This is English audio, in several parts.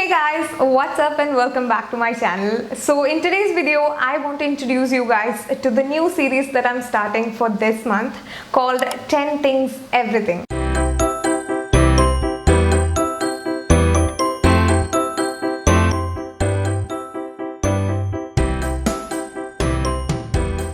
Hey guys, what's up and welcome back to my channel. So in today's video, I want to introduce you guys to the new series that I'm starting for this month called 10 Things Everything.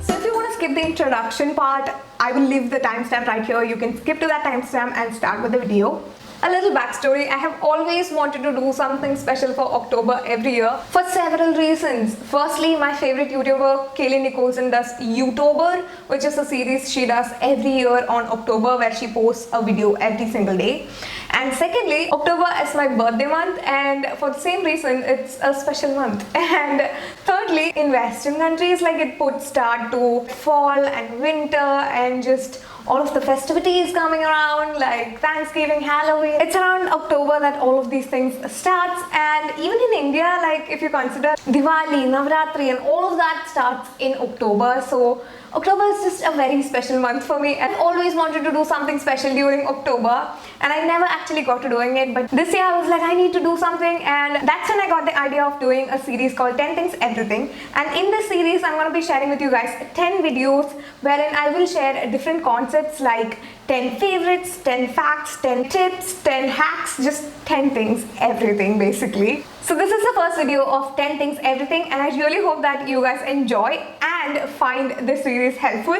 So if you want to skip the introduction part, I will leave the timestamp right here. You can skip to that timestamp and start with the video. A little backstory, I have always wanted to do something special for October every year for several reasons. Firstly, my favorite YouTuber Kaylee Nicholson does YouTuber, which is a series she does every year on October where she posts a video every single day. And secondly, October is my birthday month, and for the same reason, it's a special month. And thirdly, in Western countries, like it puts start to fall and winter and just all of the festivities coming around like Thanksgiving, Halloween. It's around October that all of these things starts, and even in India, like if you consider Diwali, Navratri and all of that starts in October. So October is just a very special month for me. I've always wanted to do something special during October and I never actually got to doing it, but this year I was like, I need to do something, and that's when I got the idea of doing a series called 10 Things Everything. And in this series I'm going to be sharing with you guys 10 videos wherein I will share different concepts like 10 favorites, 10 facts, 10 tips, 10 hacks, just 10 things, everything basically. So this is the first video of 10 Things Everything, and I really hope that you guys enjoy and find this series helpful.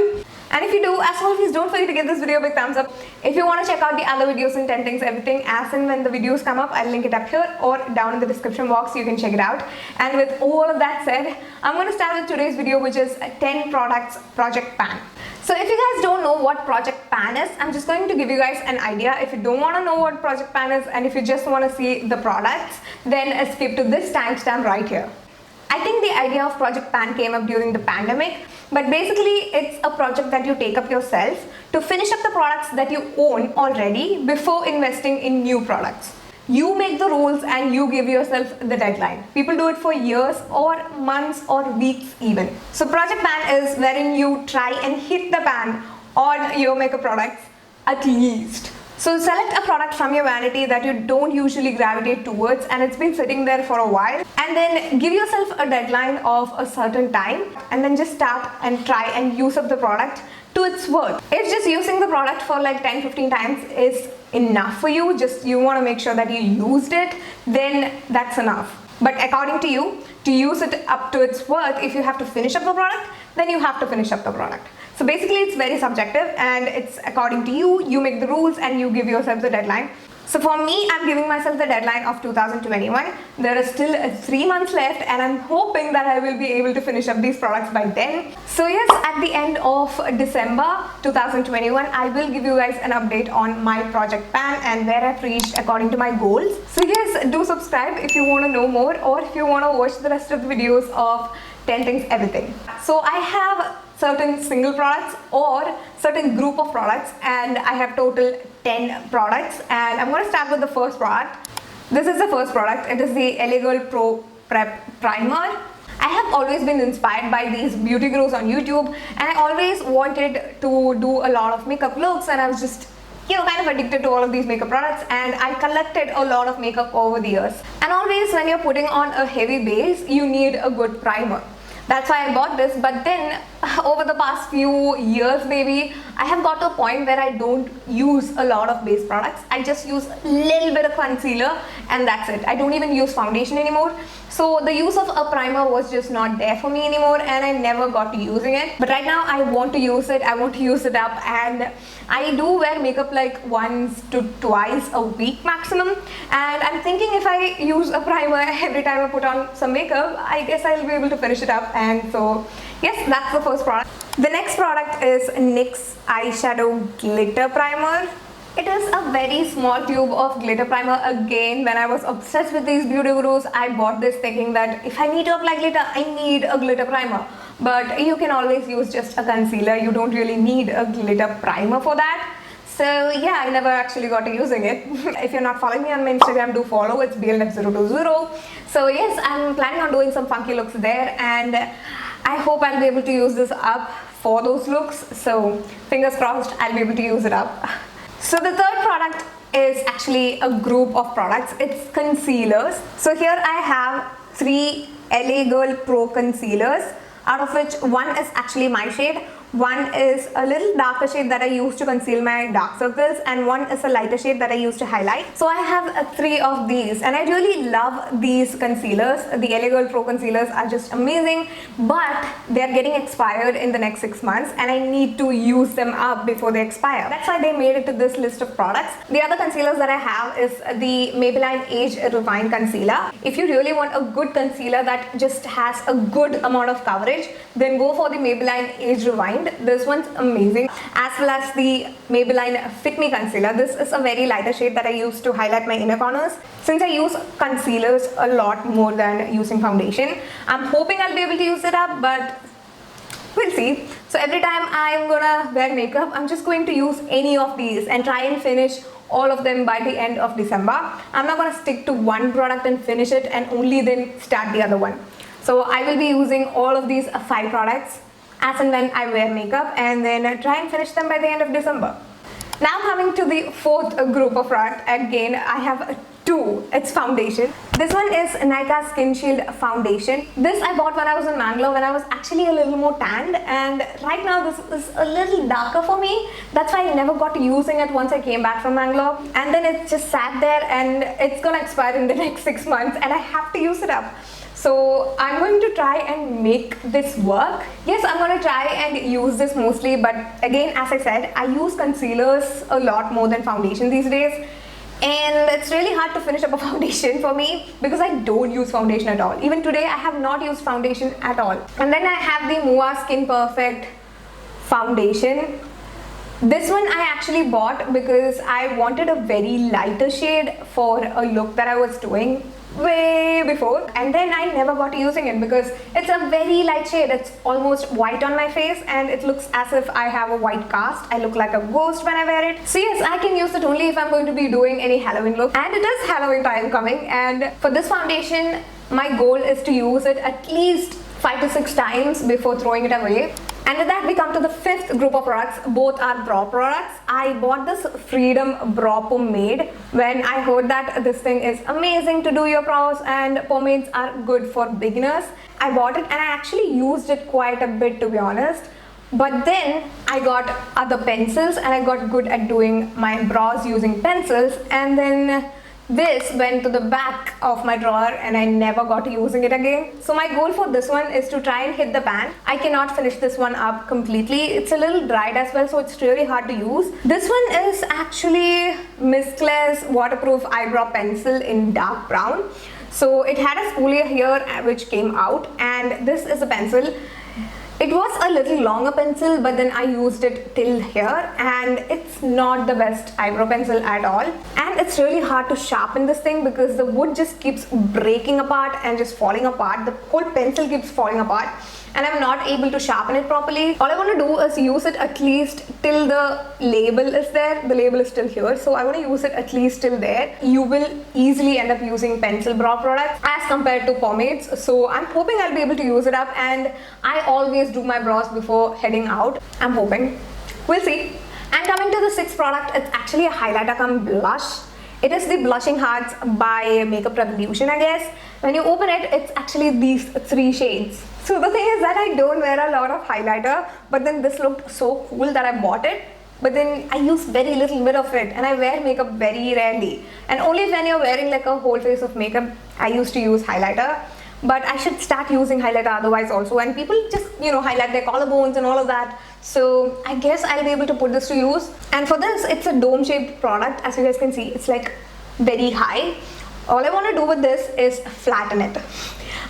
And if you do, as always, don't forget to give this video a big thumbs up. If you want to check out the other videos in 10 Things Everything, as and when the videos come up, I'll link it up here or down in the description box, you can check it out. And with all of that said, I'm going to start with today's video, which is 10 products Project Pan. So if you guys don't know what Project Pan is, I'm just going to give you guys an idea. If you don't want to know what Project Pan is and if you just want to see the products, then skip to this timestamp right here. I think the idea of Project Pan came up during the pandemic, but basically it's a project that you take up yourself to finish up the products that you own already before investing in new products. You make the rules and you give yourself the deadline. People do it for years or months or weeks even. So Project Pan is wherein you try and hit the ban on your makeup products at least. So select a product from your vanity that you don't usually gravitate towards and it's been sitting there for a while, and then give yourself a deadline of a certain time and then just start and try and use up the product to its worth. If just using the product for like 10-15 times is enough for you, just you want to make sure that you used it, then that's enough. But according to you, to use it up to its worth, if you have to finish up the product, then you have to finish up the product. So basically it's very subjective and it's according to you, you make the rules and you give yourself the deadline. So for me, I'm giving myself the deadline of 2021. There is still 3 months left and I'm hoping that I will be able to finish up these products by then. So yes, at the end of December 2021, I will give you guys an update on my Project Pan and where I've reached according to my goals. So yes, do subscribe if you want to know more or if you want to watch the rest of the videos of 10 Things Everything. So I have certain single products or certain group of products and I have total 10 products, and I'm going to start with the first product. This is the first product. It is the LA Girl Pro Prep Primer. I have always been inspired by these beauty gurus on YouTube and I always wanted to do a lot of makeup looks, and I was just kind of addicted to all of these makeup products, and I collected a lot of makeup over the years. And always when you're putting on a heavy base, you need a good primer. That's why I bought this, but then over the past few years maybe, I have got to a point where I don't use a lot of base products. I just use a little bit of concealer and that's it. I don't even use foundation anymore. So the use of a primer was just not there for me anymore and I never got to using it. But right now I want to use it. I want to use it up, and I do wear makeup like once to twice a week maximum, and I'm thinking if I use a primer every time I put on some makeup, I guess I'll be able to finish it up. And so yes, that's the first product. The next product is NYX Eyeshadow Glitter Primer. It is a very small tube of glitter primer. Again, when I was obsessed with these beauty gurus, I bought this thinking that if I need to apply glitter, I need a glitter primer. But you can always use just a concealer. You don't really need a glitter primer for that. So yeah, I never actually got to using it. If you're not following me on my Instagram, do follow. It's BLF020. So yes, I'm planning on doing some funky looks there, and I hope I'll be able to use this up for those looks. So fingers crossed, I'll be able to use it up. So the third product is actually a group of products. It's concealers. So here I have 3 LA Girl Pro concealers, out of which one is actually my shade, one is a little darker shade that I use to conceal my dark circles, and one is a lighter shade that I use to highlight. So I have 3 of these, and I really love these concealers. The LA Girl Pro concealers are just amazing, but they are getting expired in the next 6 months and I need to use them up before they expire. That's why they made it to this list of products. The other concealers that I have is the Maybelline Age Rewind Concealer. If you really want a good concealer that just has a good amount of coverage, then go for the Maybelline Age Rewind. This one's amazing, as well as the Maybelline Fit Me Concealer. This is a very lighter shade that I use to highlight my inner corners. Since I use concealers a lot more than using foundation, I'm hoping I'll be able to use it up, but we'll see. So every time I'm gonna wear makeup, I'm just going to use any of these and try and finish all of them by the end of December. I'm not gonna stick to one product and finish it and only then start the other one. So I will be using all of these 5 products as and when I wear makeup, and then try and finish them by the end of December. Now coming to the 4th group of products, again I have 2. It's foundation. This one is Nykaa Skin Shield Foundation. This I bought when I was in Mangalore, when I was actually a little more tanned, and right now this is a little darker for me. That's why I never got to using it once I came back from Mangalore, and then it just sat there and it's gonna expire in the next 6 months and I have to use it up. So I'm going to try and make this work. Yes, I'm going to try and use this mostly, but again, as I said, I use concealers a lot more than foundation these days, and it's really hard to finish up a foundation for me because I don't use foundation at all. Even today I have not used foundation at all. And then I have the Mua Skin Perfect foundation. This one I actually bought because I wanted a very lighter shade for a look that I was doing way before, and then I never got to using it because it's a very light shade. It's almost white on my face and it looks as if I have a white cast. I look like a ghost when I wear it. So yes, I can use it only if I'm going to be doing any Halloween look, and it is Halloween time coming, and for this foundation my goal is to use it at least 5 to 6 times before throwing it away. And with that, we come to the 5th group of products. Both are brow products. I bought this Freedom Brow Pomade when I heard that this thing is amazing to do your brows and pomades are good for beginners. I bought it and I actually used it quite a bit, to be honest. But then I got other pencils and I got good at doing my brows using pencils, and then this went to the back of my drawer and I never got to using it again. So my goal for this one is to try and hit the pan. I cannot finish this one up completely. It's a little dried as well, so it's really hard to use. This one is actually Miss Claire's waterproof eyebrow pencil in dark brown. So it had a spoolie here which came out, and this is a pencil. It was a little longer pencil, but then I used it till here, and it's not the best eyebrow pencil at all. And it's really hard to sharpen this thing because the wood just keeps breaking apart and just falling apart. The whole pencil keeps falling apart and I'm not able to sharpen it properly. All I want to do is use it at least till the label is there. The label is still here, so I want to use it at least till there. You will easily end up using pencil brow products as compared to pomades, so I'm hoping I'll be able to use it up, and I always do my brows before heading out. I'm hoping. We'll see. And coming to the 6th product, it's actually a highlighter cum blush. It is the Blushing Hearts by Makeup Revolution, I guess. When you open it, it's actually these 3 shades. So the thing is that I don't wear a lot of highlighter, but then this looked so cool that I bought it. But then I use very little bit of it, and I wear makeup very rarely. And only when you're wearing like a whole face of makeup, I used to use highlighter. But I should start using highlighter otherwise also, and people just, you know, highlight their collarbones and all of that. So I guess I'll be able to put this to use. And for this, it's a dome shaped product. As you guys can see, it's like very high. All I want to do with this is flatten it.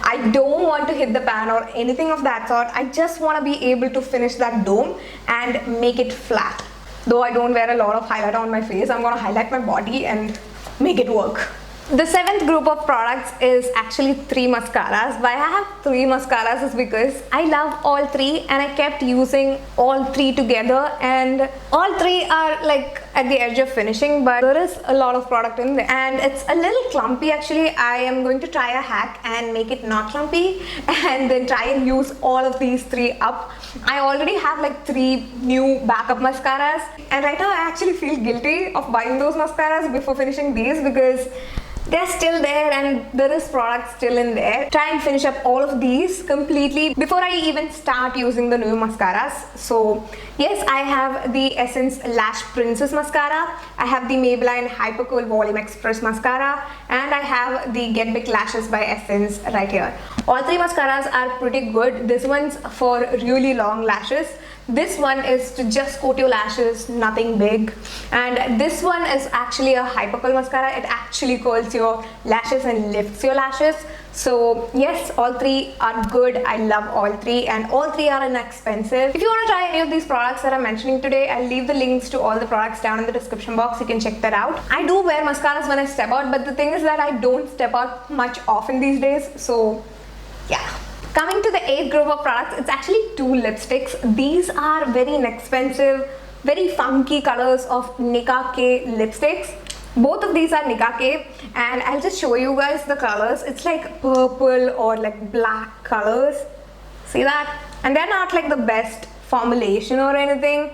I don't want to hit the pan or anything of that sort. I just want to be able to finish that dome and make it flat. Though I don't wear a lot of highlighter on my face, I'm going to highlight my body and make it work. The 7th group of products is actually 3 mascaras. Why I have 3 mascaras is because I love all 3 and I kept using all 3 together, and all 3 are like at the edge of finishing, but there is a lot of product in there and it's a little clumpy. Actually, I am going to try a hack and make it not clumpy and then try and use all of these 3 up. I already have like 3 new backup mascaras, and right now I actually feel guilty of buying those mascaras before finishing these because they're still there and there is product still in there. Try and finish up all of these completely before I even start using the new mascaras. So yes, I have the Essence Lash Princess mascara, I have the Maybelline Hyper Cool Volume Express mascara, and I have the Get Big Lashes by Essence right here. All 3 mascaras are pretty good. This one's for really long lashes. This one is to just coat your lashes, nothing big. And this one is actually a hyper curl mascara. It actually curls your lashes and lifts your lashes. So yes, all 3 are good. I love all 3 and all 3 are inexpensive. If you want to try any of these products that I'm mentioning today, I'll leave the links to all the products down in the description box. You can check that out. I do wear mascaras when I step out, but the thing is that I don't step out much often these days. So yeah. Coming to the 8th group of products, it's actually 2 lipsticks. These are very inexpensive, very funky colors of Nicka K lipsticks. Both of these are Nicka K, and I'll just show you guys the colors. It's like purple or like black colors. See that? And they're not like the best formulation or anything.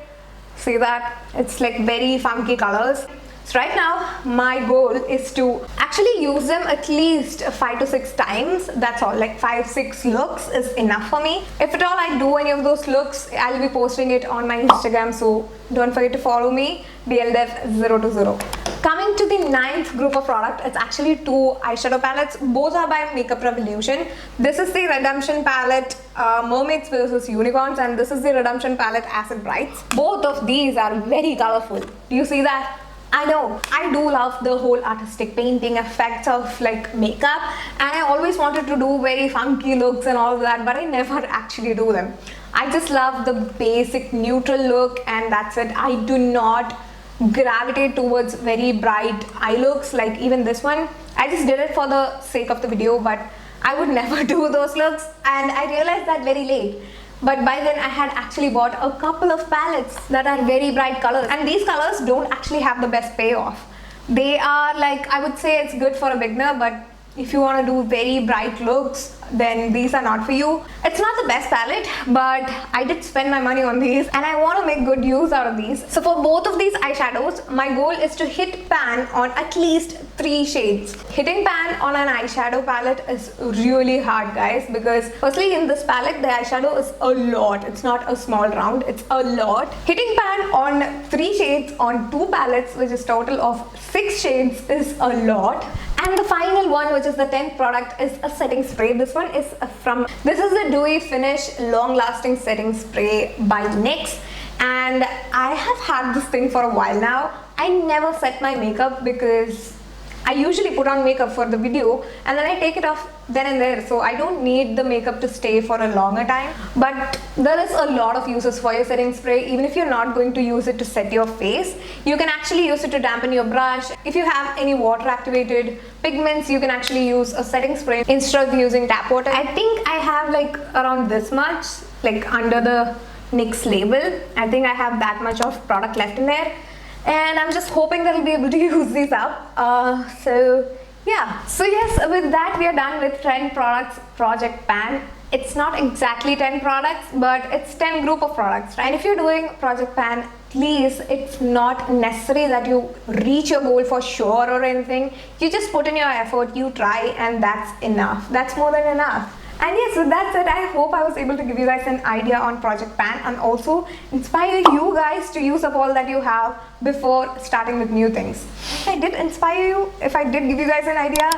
See that? It's like very funky colors. So right now my goal is to actually use them at least 5 to 6 times. That's all, like 5-6 looks is enough for me. If at all I do any of those looks, I'll be posting it on my Instagram, so don't forget to follow me, BLDev020. Coming to the 9th group of product, it's actually 2 eyeshadow palettes. Both are by Makeup Revolution. This is the Redemption palette Mermaids vs Unicorns, and this is the Redemption palette Acid Brights. Both of these are very colorful. Do you see that? I know, I do love the whole artistic painting effects of like makeup, and I always wanted to do very funky looks and all of that, but I never actually do them. I just love the basic neutral look and that's it. I do not gravitate towards very bright eye looks like even this one. I just did it for the sake of the video, but I would never do those looks, and I realized that very late. But by then I had actually bought a couple of palettes that are very bright colors, and these colors don't actually have the best payoff. They are like, I would say it's good for a beginner, but if you want to do very bright looks, then these are not for you. It's not the best palette, but I did spend my money on these and I want to make good use out of these. So for both of these eyeshadows, my goal is to hit pan on at least 3 shades. Hitting pan on an eyeshadow palette is really hard, guys, because firstly in this palette the eyeshadow is a lot. It's not a small round, it's a lot. Hitting pan on 3 shades on 2 palettes, which is total of 6 shades, is a lot. And the final one, which is the 10th product, is a setting spray. This one is this is the Dewy Finish Long Lasting Setting Spray by NYX, and I have had this thing for a while now. I never set my makeup because I usually put on makeup for the video and then I take it off then and there, so I don't need the makeup to stay for a longer time. But there is a lot of uses for your setting spray. Even if you're not going to use it to set your face, you can actually use it to dampen your brush. If you have any water activated pigments, you can actually use a setting spray instead of using tap water. I think I have like around this much, like under the NYX label. I think I have that much of product left in there, and I'm just hoping that I'll be able to use these up. So yeah, so yes, with that we are done with 10 products Project Pan. It's not exactly 10 products, but it's 10 group of products, right? And if you're doing Project Pan, please, it's not necessary that you reach your goal for sure or anything. You just put in your effort, you try, and that's enough. That's more than enough. And yes, with that said, I hope I was able to give you guys an idea on Project Pan and also inspire you guys to use up all that you have before starting with new things. If I did inspire you, if I did give you guys an idea,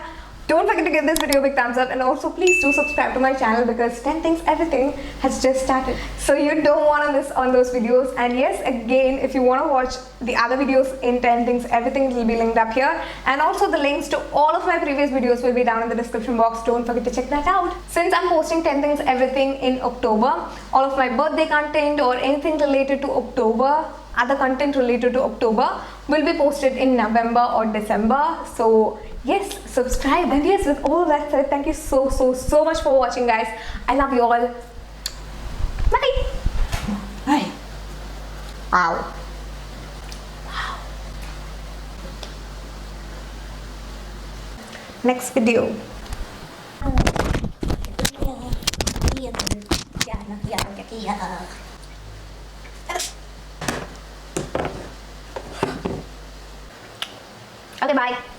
don't forget to give this video a big thumbs up, and also please do subscribe to my channel because 10 Things Everything has just started. So you don't want to miss on those videos. And yes, again, if you want to watch the other videos in 10 Things Everything, will be linked up here. And also the links to all of my previous videos will be down in the description box. Don't forget to check that out. Since I'm posting 10 Things Everything in October, all of my birthday content or anything related to October, other content related to October, will be posted in November or December. So yes, subscribe. And yes, with all that said, thank you so much for watching, guys. I love you all. Bye. Bye. Wow. Wow. next video. Okay, bye.